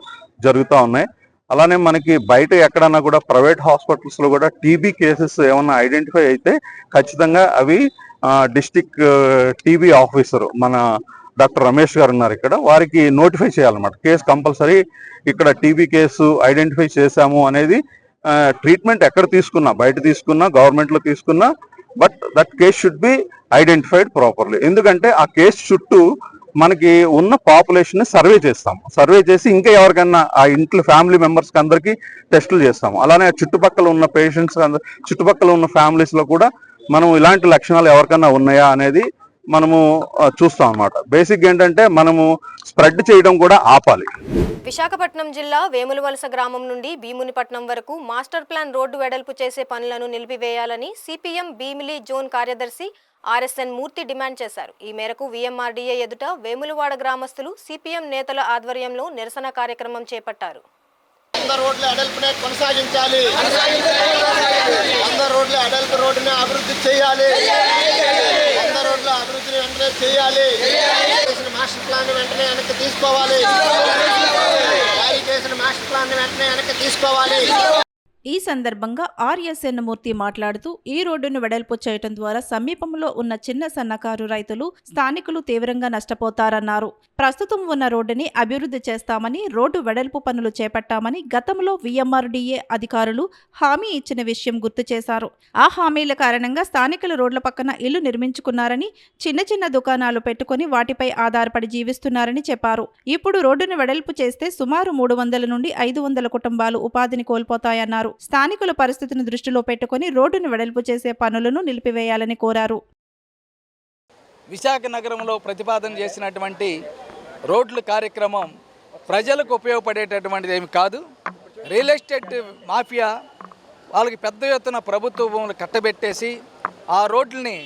Speaker 14: జరుగుతూ ఉన్నాయి. అలానే మనకి బయట ఎక్కడన్నా కూడా ప్రైవేట్ హాస్పిటల్స్లో కూడా టీబీ కేసెస్ ఏమన్నా ఐడెంటిఫై అయితే ఖచ్చితంగా అవి డిస్టిక్ టీబీ ఆఫీసర్ మన డాక్టర్ రమేష్ గారు ఉన్నారు ఇక్కడ, వారికి నోటిఫై చేయాలన్నమాట. కేసు కంపల్సరీ ఇక్కడ టీబీ కేసు ఐడెంటిఫై చేశాము అనేది ట్రీట్మెంట్ ఎక్కడ తీసుకున్నా, బయట తీసుకున్నా గవర్నమెంట్లో తీసుకున్నా, but that case should be identified properly. ఎందుకంటే ఆ కేసు చుట్టూ మనకి ఉన్న పాపులేషన్ సర్వే చేస్తాము. సర్వే చేసి ఇంకా ఎవరికైనా ఆ ఇంట్లో ఫ్యామిలీ మెంబర్స్కి అందరికీ టెస్టులు చేస్తాము. అలానే చుట్టుపక్కల ఉన్న పేషెంట్స్ చుట్టుపక్కల ఉన్న ఫ్యామిలీస్లో కూడా మనం ఇలాంటి లక్షణాలు ఎవరికైనా ఉన్నాయా అనేది మనము చూస్తాం అన్నమాట. బేసిక్ ఏంటంటే మనము స్ప్రెడ్ చేయడం కూడా ఆపాలి.
Speaker 1: విశాఖపట్నం జిల్లా వేములవలస గ్రామం నుండి భీమునిపట్నం వరకు మాస్టర్ ప్లాన్ రోడ్డు వెడల్పు చేసే పనులను నిలిపివేయాలని సిపిఎం భీమిలి జోన్ కార్యదర్శి ఆర్ఎస్ఎన్ మూర్తి డిమాండ్ చేశారు. ఈ మేరకు విఎంఆర్డీఏ ఎదుట వేములవాడ గ్రామస్తులు సిపిఎం నేతల ఆధ్వర్యంలో నిరసన కార్యక్రమం చేపట్టారు.
Speaker 15: రోడ్ల అడల్పునే కొనసాగించాలి. రోడ్ల అడల్పు రోడ్డుని అభివృద్ధి చేయాలి. రోడ్ల అభివృద్ధిని వెంటనే చేయాలి. మాస్టర్ ప్లాన్ వెంటనే వెనక్కి తీసుకోవాలి. జారీ చేసిన మాస్టర్ ప్లాన్ వెంటనే వెనక్కి తీసుకోవాలి.
Speaker 2: ఈ సందర్భంగా ఆర్ఎస్ఎన్ మూర్తి మాట్లాడుతూ ఈ రోడ్డును వెడల్పు చేయడం ద్వారా సమీపంలో ఉన్న చిన్న సన్నకారు రైతులు, స్థానికులు తీవ్రంగా నష్టపోతారన్నారు. ప్రస్తుతం ఉన్న రోడ్డుని అభివృద్ధి చేస్తామని, రోడ్డు వెడల్పు పనులు చేపట్టామని గతంలో విఎంఆర్డీఏ అధికారులు హామీ ఇచ్చిన విషయం గుర్తు చేశారు. ఆ హామీల కారణంగా స్థానికులు రోడ్ల పక్కన ఇల్లు నిర్మించుకున్నారని, చిన్న చిన్న దుకాణాలు పెట్టుకుని వాటిపై ఆధారపడి జీవిస్తున్నారని చెప్పారు. ఇప్పుడు రోడ్డును వెడల్పు చేస్తే సుమారు 300 నుండి 500 కుటుంబాలు ఉపాధిని కోల్పోతాయన్నారు. స్థానికుల పరిస్థితిని దృష్టిలో పెట్టుకుని రోడ్డును వెడల్పు చేసే పనులను నిలిపివేయాలని కోరారు.
Speaker 16: విశాఖ నగరంలో ప్రతిపాదన చేసినటువంటి రోడ్ల కార్యక్రమం ప్రజలకు ఉపయోగపడేటటువంటిది ఏమి కాదు. రియల్ ఎస్టేట్ మాఫియా వాళ్ళకి పెద్ద ఎత్తున ప్రభుత్వ భూములు కట్టబెట్టేసి ఆ రోడ్లని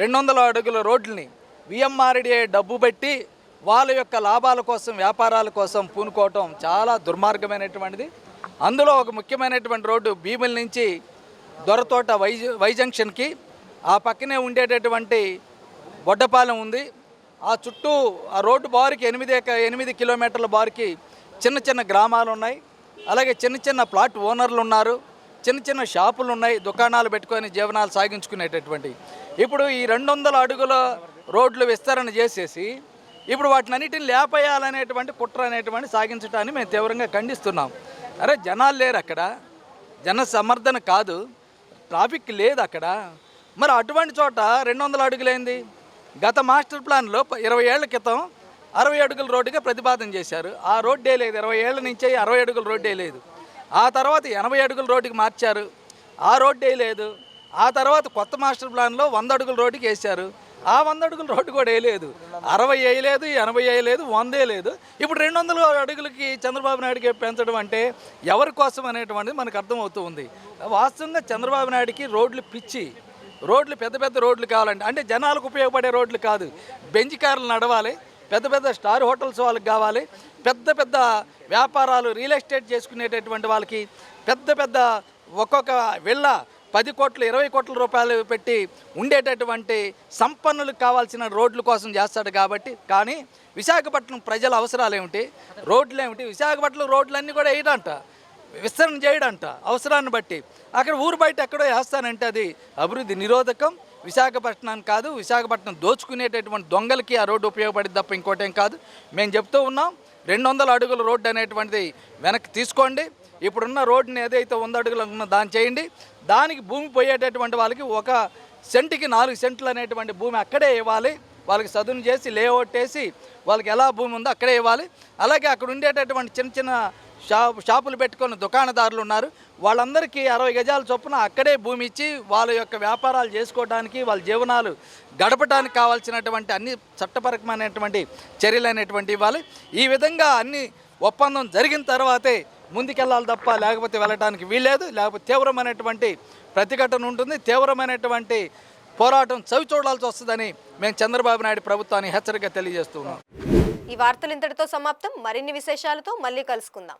Speaker 16: 200 అడుగుల రోడ్లని విఎంఆర్డీఏ డబ్బు పెట్టి వాళ్ళ యొక్క లాభాల కోసం, వ్యాపారాల కోసం పూనుకోవటం చాలా దుర్మార్గమైనటువంటిది. అందులో ఒక ముఖ్యమైనటువంటి రోడ్డు భీముల నుంచి దొరతోట వై జంక్షన్కి ఆ పక్కనే ఉండేటటువంటి బొడ్డపాలెం ఉంది. ఆ చుట్టూ ఆ రోడ్డు బారుకి 8 కిలోమీటర్ల బారుకి చిన్న చిన్న గ్రామాలు ఉన్నాయి. అలాగే చిన్న చిన్న ప్లాట్ ఓనర్లు ఉన్నారు, చిన్న చిన్న షాపులు ఉన్నాయి, దుకాణాలు పెట్టుకొని జీవనాలు సాగించుకునేటటువంటి. ఇప్పుడు ఈ 200 అడుగుల రోడ్లు విస్తరణ చేసేసి ఇప్పుడు వాటిని అన్నిటిని లేపేయాలనేటువంటి కుట్ర అనేటువంటి సాగించడాన్ని మేము తీవ్రంగా ఖండిస్తున్నాం. అరే జనాలు లేరు అక్కడ, జన సమర్థన కాదు. ట్రాఫిక్ లేదు అక్కడ. మరి అటువంటి చోట 200 అడుగులైంది. గత మాస్టర్ ప్లాన్లో 20 ఏళ్ల క్రితం 60 అడుగుల రోడ్డుగా ప్రతిపాదన చేశారు. ఆ రోడ్డే లేదు. 20 ఏళ్ల నుంచి 60 అడుగుల రోడ్డే లేదు. ఆ తర్వాత 80 అడుగుల రోడ్డుకి మార్చారు. ఆ రోడ్డే లేదు. ఆ తర్వాత కొత్త మాస్టర్ ప్లాన్లో 100 అడుగుల రోడ్డుకి వేశారు. ఆ 100 అడుగుల రోడ్డు కూడా వేయలేదు. 60 వేయలేదు, 80 వేయలేదు, 100 లేదు. ఇప్పుడు 200 అడుగులకి చంద్రబాబు నాయుడుకి పెంచడం అంటే ఎవరి కోసం అనేటువంటిది మనకు అర్థమవుతూ ఉంది. వాస్తవంగా చంద్రబాబు నాయుడికి రోడ్లు పిచ్చి. రోడ్లు పెద్ద పెద్ద రోడ్లు కావాలంటే, అంటే జనాలకు ఉపయోగపడే రోడ్లు కాదు. బెంచ్ కార్లు నడవాలి, పెద్ద పెద్ద స్టార్ హోటల్స్ వాళ్ళకి కావాలి, పెద్ద పెద్ద వ్యాపారాలు రియల్ ఎస్టేట్ చేసుకునేటటువంటి వాళ్ళకి పెద్ద పెద్ద ఒక్కొక్క వెళ్ళ 10 కోట్లు 20 కోట్ల రూపాయలు పెట్టి ఉండేటటువంటి సంపన్నులకు కావాల్సిన రోడ్ల కోసం చేస్తాడు కాబట్టి. కానీ విశాఖపట్నం ప్రజల అవసరాలు ఏమిటి, రోడ్లు ఏమిటి? విశాఖపట్నం రోడ్లన్నీ కూడా వేయడంట, విస్తరణ చేయడంట అవసరాన్ని బట్టి. అక్కడ ఊరు బయట ఎక్కడో వేస్తానంటే అది అభివృద్ధి నిరోధకం. విశాఖపట్నానికి కాదు, విశాఖపట్నం దోచుకునేటటువంటి దొంగలకి ఆ రోడ్డు ఉపయోగపడింది తప్ప ఇంకోటేం కాదు. మేము చెప్తూ ఉన్నాం, 200 అడుగుల రోడ్డు అనేటువంటిది వెనక్కి తీసుకోండి. ఇప్పుడున్న రోడ్డుని ఏదైతే 100 అడుగులు ఉన్నదో దాన్ని చేయండి. దానికి భూమి పోయేటటువంటి వాళ్ళకి 1 సెంటుకి 4 సెంట్లు అనేటువంటి భూమి అక్కడే ఇవ్వాలి. వాళ్ళకి చదును చేసి లేఅవుట్ వేసి వాళ్ళకి ఎలా భూమి ఉందో అక్కడే ఇవ్వాలి. అలాగే అక్కడ ఉండేటటువంటి చిన్న చిన్న షాపులు పెట్టుకున్న దుకాణదారులు ఉన్నారు, వాళ్ళందరికీ 60 గజాల చొప్పున అక్కడే భూమి ఇచ్చి వాళ్ళ యొక్క వ్యాపారాలు చేసుకోవడానికి, వాళ్ళ జీవనాలు గడపడానికి కావాల్సినటువంటి అన్ని చట్టపరమైనటువంటి చర్యలు అనేటువంటి ఇవ్వాలి. ఈ విధంగా అన్ని ఒప్పందం జరిగిన తర్వాతే ముందుకెళ్ళాలి తప్ప లేకపోతే వెళ్ళడానికి వీల్లేదు. లేకపోతే తీవ్రమైనటువంటి ప్రతిఘటన ఉంటుంది, తీవ్రమైనటువంటి పోరాటం చవి చూడాల్సి వస్తుందని మేము చంద్రబాబు నాయుడు ప్రభుత్వాన్ని హెచ్చరిక తెలియజేస్తున్నాం.
Speaker 1: ఈ వార్తలు ఇంతటితో సమాప్తం. మరిన్ని విశేషాలతో మళ్ళీ కలుసుకుందాం.